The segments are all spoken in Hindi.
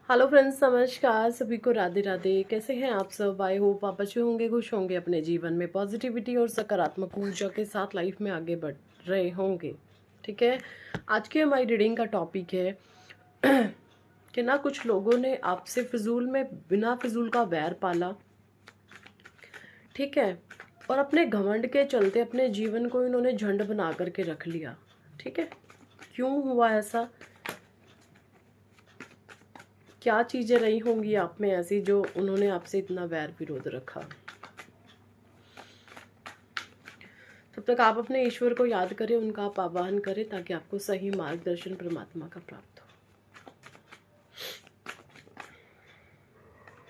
हेलो फ्रेंड्स, नमस्कार। सभी को राधे राधे। कैसे हैं आप सब? आई होप आप अच्छे होंगे, खुश होंगे, अपने जीवन में पॉजिटिविटी और सकारात्मक ऊर्जा के साथ लाइफ में आगे बढ़ रहे होंगे। ठीक है, आज की हमारी रीडिंग का टॉपिक है कि ना कुछ लोगों ने आपसे फिजूल में बिना फिजूल का वैर पाला। ठीक है, और अपने घमंड के चलते अपने जीवन को इन्होंने झंड बना करके रख लिया। ठीक है, क्यों हुआ ऐसा? क्या चीज़ें रही होंगी आप में ऐसी जो उन्होंने आपसे इतना वैर विरोध रखा। तब तक आप अपने ईश्वर को याद करें, उनका आप आवाहन करें ताकि आपको सही मार्गदर्शन परमात्मा का प्राप्त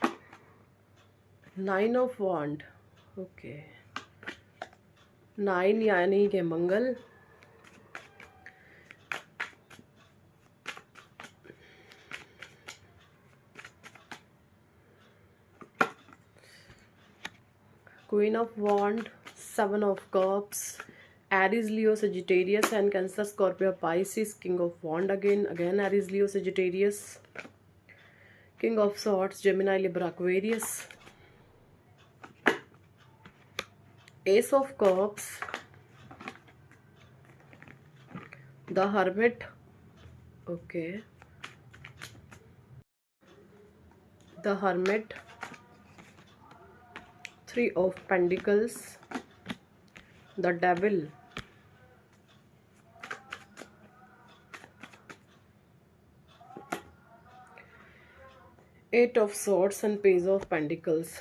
हो। Nine of wand, okay. Nine यानी कि Mangal. Queen of wand, seven of cups, Aries, Leo, Sagittarius and Cancer, Scorpio, Pisces, King of Wand again Aries, Leo, Sagittarius, King of Swords, Gemini, Libra, Aquarius, Ace of Cups, the Hermit, okay, the Hermit, Three of Pentacles, the Devil, Eight of Swords and Page of Pentacles।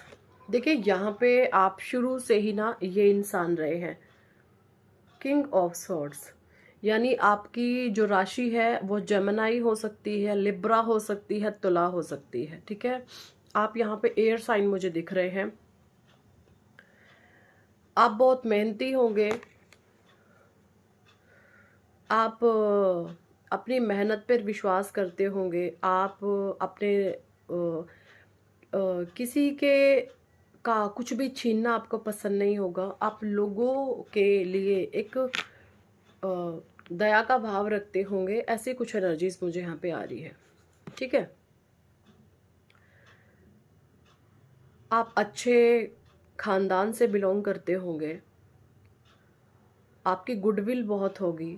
देखिए यहाँ पे आप शुरू से ही ना ये इंसान रहे हैं। किंग ऑफ सॉर्ड्स यानी आपकी जो राशि है वो जेमिनाई हो सकती है, लिब्रा हो सकती है, तुला हो सकती है। ठीक है, आप यहाँ पे एयर साइन मुझे दिख रहे हैं। आप बहुत मेहनती होंगे। आप अपनी मेहनत पर विश्वास करते होंगे। आप अपने किसी के का कुछ भी छीनना आपको पसंद नहीं होगा। आप लोगों के लिए एक दया का भाव रखते होंगे। ऐसे कुछ एनर्जीज मुझे यहाँ पे आ रही है। ठीक है, आप अच्छे खानदान से बिलोंग करते होंगे। आपकी गुडविल बहुत होगी।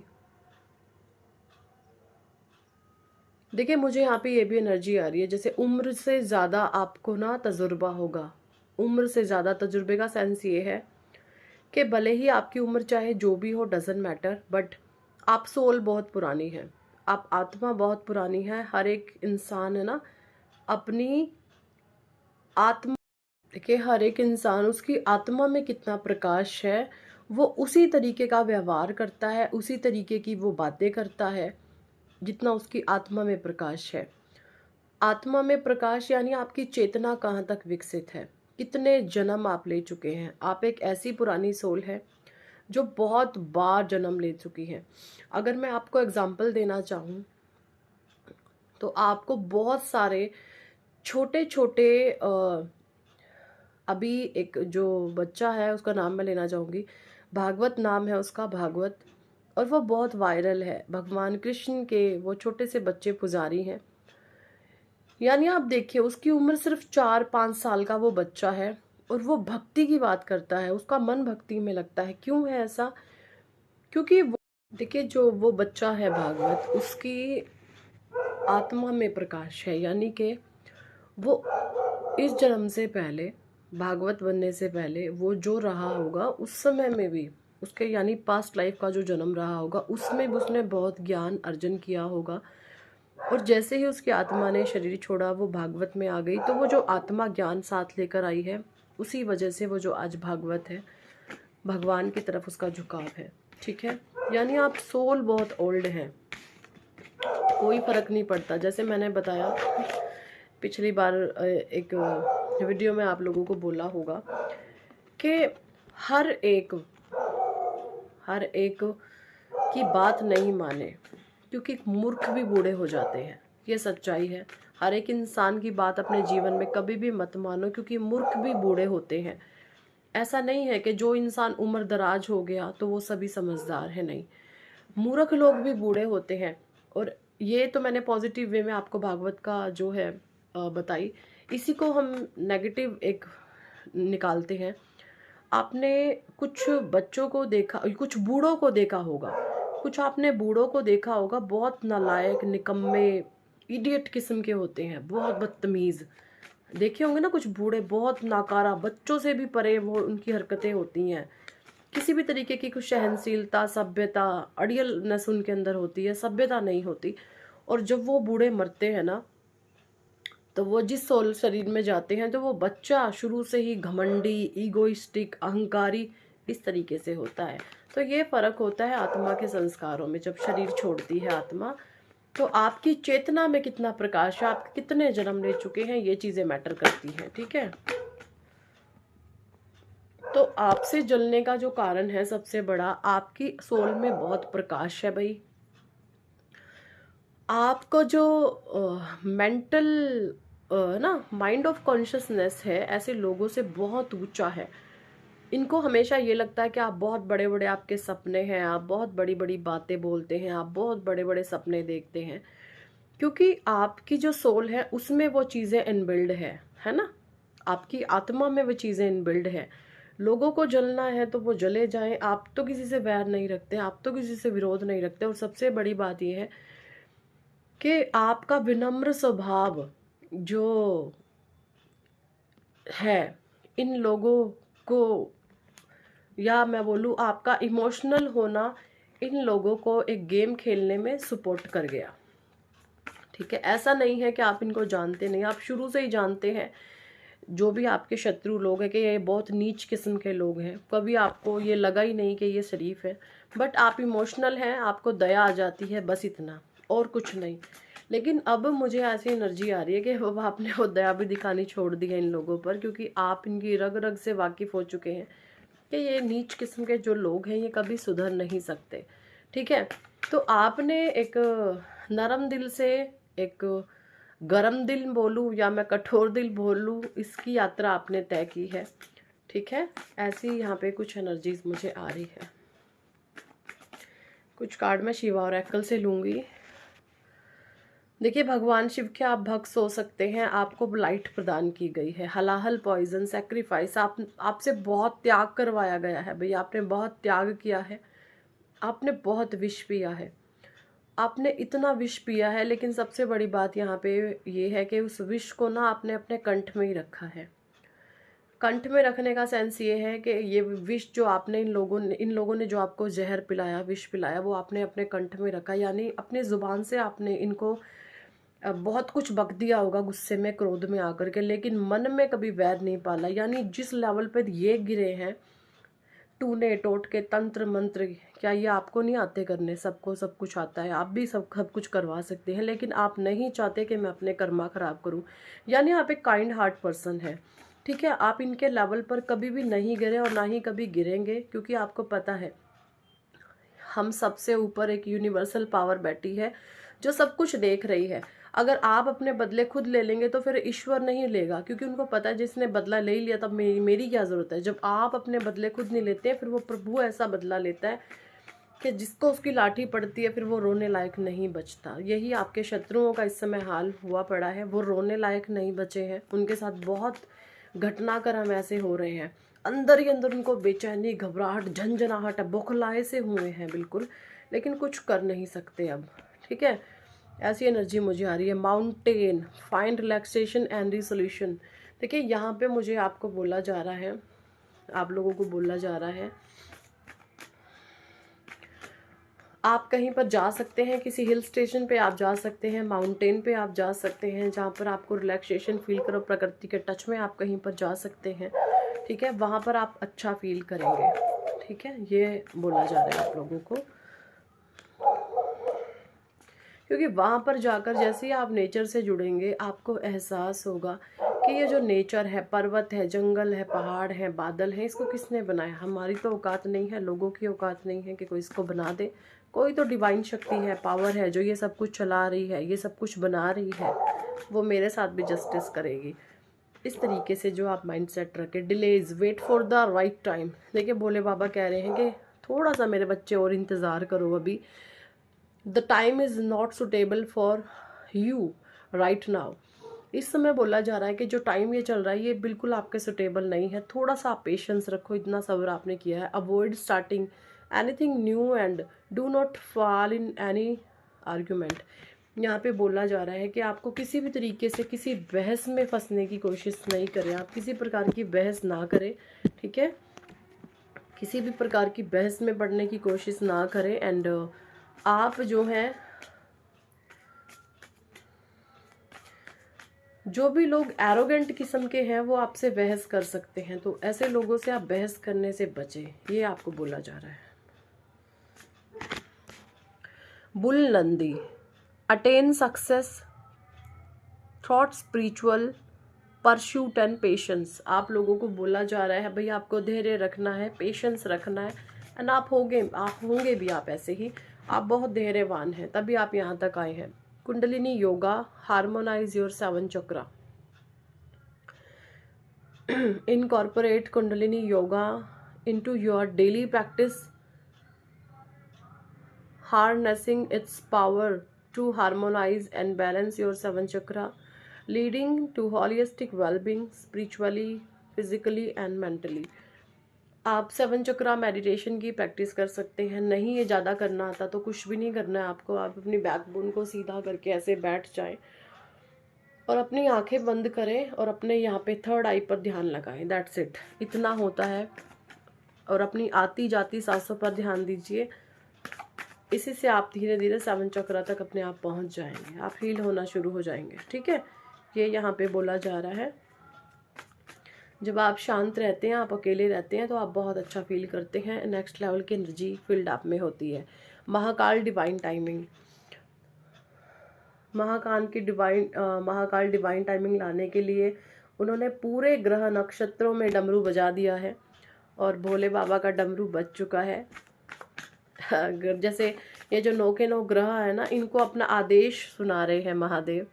देखिए मुझे यहाँ पे ये भी एनर्जी आ रही है जैसे उम्र से ज़्यादा आपको ना तजुर्बा होगा। उम्र से ज़्यादा तजुर्बे का सेंस ये है कि भले ही आपकी उम्र चाहे जो भी हो, डजेंट मैटर, बट आप सोल बहुत पुरानी है, आप आत्मा बहुत पुरानी है। हर एक इंसान है ना अपनी आत्मा, देखिए हर एक इंसान उसकी आत्मा में कितना प्रकाश है वो उसी तरीके का व्यवहार करता है, उसी तरीके की वो बातें करता है जितना उसकी आत्मा में प्रकाश है। आत्मा में प्रकाश यानी आपकी चेतना कहाँ तक विकसित है, कितने जन्म आप ले चुके हैं। आप एक ऐसी पुरानी सोल है जो बहुत बार जन्म ले चुकी है। अगर मैं आपको एग्जांपल देना चाहूँ तो आपको बहुत सारे छोटे छोटे अभी एक जो बच्चा है उसका नाम मैं लेना चाहूँगी, भागवत नाम है उसका, भागवत, और वो बहुत वायरल है। भगवान कृष्ण के वो छोटे से बच्चे पुजारी हैं। यानी आप देखिए उसकी उम्र सिर्फ 4-5 साल का वो बच्चा है और वो भक्ति की बात करता है, उसका मन भक्ति में लगता है। क्यों है ऐसा? क्योंकि वो देखिए जो वो बच्चा है भागवत, उसकी आत्मा में प्रकाश है। यानी कि वो इस जन्म से पहले, भागवत बनने से पहले वो जो रहा होगा उस समय में भी उसके यानी पास्ट लाइफ का जो जन्म रहा होगा उसमें भी उसने बहुत ज्ञान अर्जन किया होगा। और जैसे ही उसकी आत्मा ने शरीर छोड़ा वो भागवत में आ गई, तो वो जो आत्मा ज्ञान साथ लेकर आई है उसी वजह से वो जो आज भागवत है, भगवान की तरफ उसका झुकाव है। ठीक है, यानी आप सोल बहुत ओल्ड हैं, कोई फर्क नहीं पड़ता। जैसे मैंने बताया पिछली बार एक वीडियो में आप लोगों को बोला होगा कि हर एक की बात नहीं माने, क्योंकि मूर्ख भी बूढ़े हो जाते हैं। ये सच्चाई है। हर एक इंसान की बात अपने जीवन में कभी भी मत मानो, क्योंकि मूर्ख भी बूढ़े होते हैं। ऐसा नहीं है कि जो इंसान उम्र दराज हो गया तो वो सभी समझदार है, नहीं, मूर्ख लोग भी बूढ़े होते हैं। और ये तो मैंने पॉजिटिव वे में आपको भागवत का जो है बताई, इसी को हम नेगेटिव एक निकालते हैं। आपने कुछ बच्चों को देखा, कुछ बूढ़ों को देखा होगा, कुछ आपने बूढ़ों को देखा होगा, बहुत नालायक, निकम्मे, इडियट किस्म के होते हैं, बहुत बदतमीज़। देखे होंगे ना कुछ बूढ़े, बहुत नाकारा, बच्चों से भी परे वो उनकी हरकतें होती हैं। किसी भी तरीके की कुछ सहनशीलता, सभ्यता, अड़ियलनेस उनके अंदर होती है, सभ्यता नहीं होती। और जब वो बूढ़े मरते हैं ना, तो वो जिस सोल शरीर में जाते हैं, तो वो बच्चा शुरू से ही घमंडी, ईगोइस्टिक, अहंकारी इस तरीके से होता है। तो ये फ़र्क होता है आत्मा के संस्कारों में। जब शरीर छोड़ती है आत्मा, तो आपकी चेतना में कितना प्रकाश है, आप कितने जन्म ले चुके हैं, ये चीज़ें मैटर करती हैं। ठीक है, तो आपसे जलने का जो कारण है सबसे बड़ा, आपकी सोल में बहुत प्रकाश है भाई। आपको जो मेंटल ना माइंड ऑफ कॉन्शियसनेस है, ऐसे लोगों से बहुत ऊंचा है। इनको हमेशा ये लगता है कि आप बहुत बड़े बड़े, आपके सपने हैं, आप बहुत बड़ी बड़ी बातें बोलते हैं, आप बहुत बड़े बड़े सपने देखते हैं, क्योंकि आपकी जो सोल है उसमें वो चीज़ें इनबिल्ड है ना। आपकी आत्मा में वो चीज़ें इनबिल्ड है। लोगों को जलना है तो वो जले जाएं, आप तो किसी से वैर नहीं रखते, आप तो किसी से विरोध नहीं रखते। और सबसे बड़ी बात ये है कि आपका विनम्र स्वभाव जो है, इन लोगों को, या मैं बोलूँ आपका इमोशनल होना, इन लोगों को एक गेम खेलने में सपोर्ट कर गया। ठीक है, ऐसा नहीं है कि आप इनको जानते नहीं, आप शुरू से ही जानते हैं। जो भी आपके शत्रु लोग हैं कि ये बहुत नीच किस्म के लोग हैं, कभी आपको ये लगा ही नहीं कि ये शरीफ है। बट आप इमोशनल हैं, आपको दया आ जाती है, बस इतना, और कुछ नहीं। लेकिन अब मुझे ऐसी एनर्जी आ रही है कि अब आपने वो दया भी दिखानी छोड़ दी है इन लोगों पर, क्योंकि आप इनकी रग रग से वाकिफ़ हो चुके हैं कि ये नीच किस्म के जो लोग हैं ये कभी सुधर नहीं सकते। ठीक है, तो आपने एक नरम दिल से एक गरम दिल बोलूँ या मैं कठोर दिल बोलूँ, इसकी यात्रा आपने तय की है। ठीक है, ऐसी यहाँ पे कुछ एनर्जीज मुझे आ रही है। कुछ कार्ड मैं शिवा ऑरेकल से लूँगी। देखिए, भगवान शिव के आप भक्त हो सकते हैं, आपको लाइट प्रदान की गई है, हलाहल, पॉइजन, सेक्रीफाइस, आपसे बहुत त्याग करवाया गया है भैया। आपने बहुत त्याग किया है, आपने बहुत विष पिया है, आपने इतना विष पिया है। लेकिन सबसे बड़ी बात यहाँ पे ये है कि उस विष को ना आपने अपने कंठ में ही रखा है। कंठ में रखने का सेंस ये है कि ये विष जो आपने इन लोगों ने जो आपको जहर पिलाया, विष पिलाया, वो आपने अपने कंठ में रखा। यानी अपनी जुबान से आपने इनको बहुत कुछ बक दिया होगा गुस्से में, क्रोध में आकर के, लेकिन मन में कभी वैर नहीं पाला। यानी जिस लेवल पर ये गिरे हैं, टूने टोटके, तंत्र मंत्र, क्या ये आपको नहीं आते करने? सबको सब कुछ आता है, आप भी सब कुछ करवा सकते हैं, लेकिन आप नहीं चाहते कि मैं अपने कर्मा खराब करूं। यानी आप एक काइंड हार्ट पर्सन है। ठीक है, आप इनके लेवल पर कभी भी नहीं गिरे और ना ही कभी गिरेंगे, क्योंकि आपको पता है हम सबसे ऊपर एक यूनिवर्सल पावर बैठी है जो सब कुछ देख रही है। अगर आप अपने बदले खुद ले लेंगे तो फिर ईश्वर नहीं लेगा, क्योंकि उनको पता है जिसने बदला ले ही लिया, तब मेरी क्या ज़रूरत है। जब आप अपने बदले खुद नहीं लेते हैं, फिर वो प्रभु ऐसा बदला लेता है कि जिसको उसकी लाठी पड़ती है फिर वो रोने लायक नहीं बचता। यही आपके शत्रुओं का इस समय हाल हुआ पड़ा है, वो रोने लायक नहीं बचे हैं। उनके साथ बहुत घटनाक्रम ऐसे हो रहे हैं, अंदर ही अंदर उनको बेचैनी, घबराहट, झंझनाहट, बौखलाए से हुए हैं बिल्कुल, लेकिन कुछ कर नहीं सकते अब। ठीक है, ऐसी एनर्जी मुझे आ रही है। Mountain, find relaxation and resolution. देखिए, यहाँ पे मुझे आपको बोला जा रहा है, आप लोगों को बोला जा रहा है, आप कहीं पर जा सकते हैं, किसी हिल स्टेशन पे आप जा सकते हैं, माउंटेन पे आप जा सकते हैं, जहाँ पर आपको रिलैक्सेशन फील करो, प्रकृति के टच में आप कहीं पर जा सकते हैं। ठीक है, वहाँ पर आप अच्छा फील करेंगे। ठीक है, ये बोला जा रहा है आप लोगों को, क्योंकि वहाँ पर जाकर जैसे ही आप नेचर से जुड़ेंगे, आपको एहसास होगा कि ये जो नेचर है, पर्वत है, जंगल है, पहाड़ है, बादल है, इसको किसने बनाया? हमारी तो औकात नहीं है, लोगों की औकात नहीं है कि कोई इसको बना दे। कोई तो डिवाइन शक्ति है, पावर है, जो ये सब कुछ चला रही है, ये सब कुछ बना रही है, वो मेरे साथ भी जस्टिस करेगी। इस तरीके से जो आप माइंड सेट रखें, delays, wait for the right time. देखिए, भोले बाबा कह रहे हैं कि थोड़ा सा मेरे बच्चे और इंतज़ार करो, अभी the time is not suitable for you right now. इस समय बोला जा रहा है कि जो टाइम ये चल रहा है ये बिल्कुल आपके सुटेबल नहीं है। थोड़ा सा आप पेशेंस रखो, इतना सब्र आपने किया है। Avoid starting anything new and do not fall in any argument. यहाँ पे बोला जा रहा है कि आपको किसी भी तरीके से किसी बहस में फंसने की कोशिश नहीं करें, आप किसी प्रकार की बहस ना करें, ठीक है, किसी भी प्रकार की बहस में पड़ने की कोशिश ना करें। एंड आप जो है, जो भी लोग एरोगेंट किस्म के हैं वो आपसे बहस कर सकते हैं, तो ऐसे लोगों से आप बहस करने से बचें, ये आपको बोला जा रहा है। Bull Nandi, attain success, thought spiritual pursuit and patience. आप लोगों को बोला जा रहा है भाई आपको धैर्य रखना है, पेशेंस रखना है, एंड आप होंगे भी आप ऐसे ही, आप बहुत धैर्यवान हैं तभी आप यहाँ तक आए हैं। Kundalini yoga, harmonise your 7 chakra. Incorporate kundalini yoga into your daily practice, harnessing its power to harmonize and balance your 7 chakra, leading to holistic well-being spiritually, physically and mentally. आप 7 चक्रा मेडिटेशन की प्रैक्टिस कर सकते हैं। नहीं ये ज़्यादा करना आता तो कुछ भी नहीं करना है आपको, आप अपनी बैकबोन को सीधा करके ऐसे बैठ जाएं और अपनी आंखें बंद करें और अपने यहाँ पे 3rd आई पर ध्यान लगाएं। दैट्स इट, इतना होता है। और अपनी आती जाती सांसों पर ध्यान दीजिए, इसी से आप धीरे धीरे 7 चक्रा तक अपने आप पहुंच जाएंगे, आप हील होना शुरू हो जाएंगे, ठीक है। ये यहाँ पे बोला जा रहा है। जब आप शांत रहते हैं, आप अकेले रहते हैं, तो आप बहुत अच्छा फील करते हैं, नेक्स्ट लेवल की एनर्जी फील्ड आप में होती है। Mahakal divine timing, Mahakal divine timing लाने के लिए उन्होंने पूरे ग्रह नक्षत्रों में डमरू बजा दिया है और भोले बाबा का डमरू बज चुका है। जैसे ये जो 9 के 9 ग्रह है ना, इनको अपना आदेश सुना रहे हैं महादेव,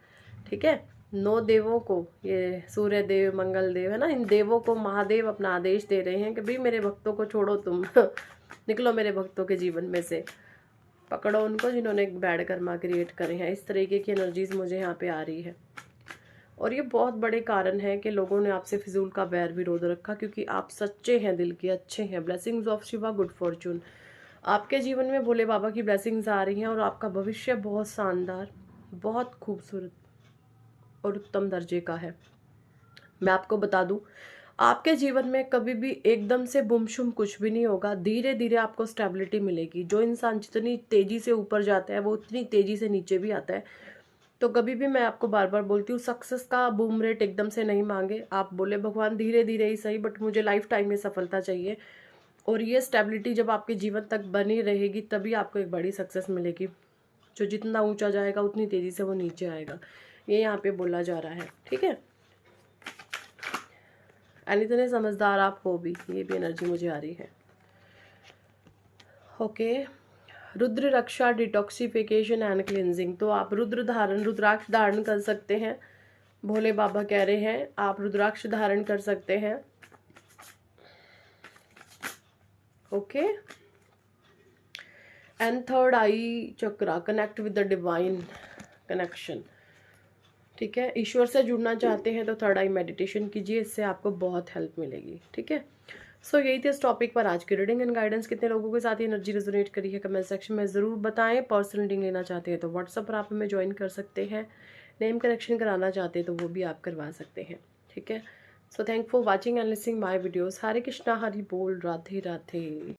ठीक है। 9 देवों को, ये सूर्य देव, मंगल देव है ना, इन देवों को महादेव अपना आदेश दे रहे हैं कि भाई मेरे भक्तों को छोड़ो तुम निकलो मेरे भक्तों के जीवन में से, पकड़ो उनको जिन्होंने बैड कर्मा क्रिएट करे हैं। इस तरीके की एनर्जीज मुझे यहाँ पे आ रही है और ये बहुत बड़े कारण है कि लोगों ने आपसे फिजूल का बैर विरोध रखा, क्योंकि आप सच्चे हैं, दिल के अच्छे हैं। Blessings of Shiva, good Fortune, आपके जीवन में भोले बाबा की ब्लेसिंग्स आ रही हैं और आपका भविष्य बहुत शानदार, बहुत खूबसूरत और उत्तम दर्जे का है। मैं आपको बता दूं, आपके जीवन में कभी भी एकदम से बुमशुम कुछ भी नहीं होगा, धीरे धीरे आपको स्टेबिलिटी मिलेगी। जो इंसान जितनी तेजी से ऊपर जाता है वो उतनी तेजी से नीचे भी आता है। तो कभी भी मैं आपको बार बार बोलती हूँ, सक्सेस का बूम रेट एकदम से नहीं मांगे। आप बोले भगवान धीरे धीरे ही सही, बट मुझे लाइफ टाइम में सफलता चाहिए। और ये स्टेबिलिटी जब आपके जीवन तक बनी रहेगी तभी आपको एक बड़ी सक्सेस मिलेगी। जो जितना ऊंचा जाएगा उतनी तेजी से वो नीचे आएगा, ये यहाँ पे बोला जा रहा है, ठीक है। एंड इतने समझदार आप हो भी, ये भी एनर्जी मुझे आ रही है। Okay, Rudra Raksha, detoxification and cleansing. तो आप रुद्राक्ष धारण कर सकते हैं। भोले बाबा कह रहे हैं आप रुद्राक्ष धारण कर सकते हैं। Okay, and 3rd I chakra, connect with the divine connection, ठीक है। ईश्वर से जुड़ना चाहते हैं तो 3rd आई मेडिटेशन कीजिए, इससे आपको बहुत हेल्प मिलेगी, ठीक है। सो यही थी इस टॉपिक पर आज की रीडिंग एंड गाइडेंस। कितने लोगों के साथ एनर्जी रेजोनेट करी है कमेंट सेक्शन में ज़रूर बताएं। पर्सनल रीडिंग लेना चाहते हैं तो व्हाट्सएप पर आप हमें ज्वाइन कर सकते हैं। नेम करेक्शन कराना चाहते हैं तो वो भी आप करवा सकते हैं, ठीक है। So thank for watching and listening my videos. Hare Krishna, Hari बोल, राधे राधे।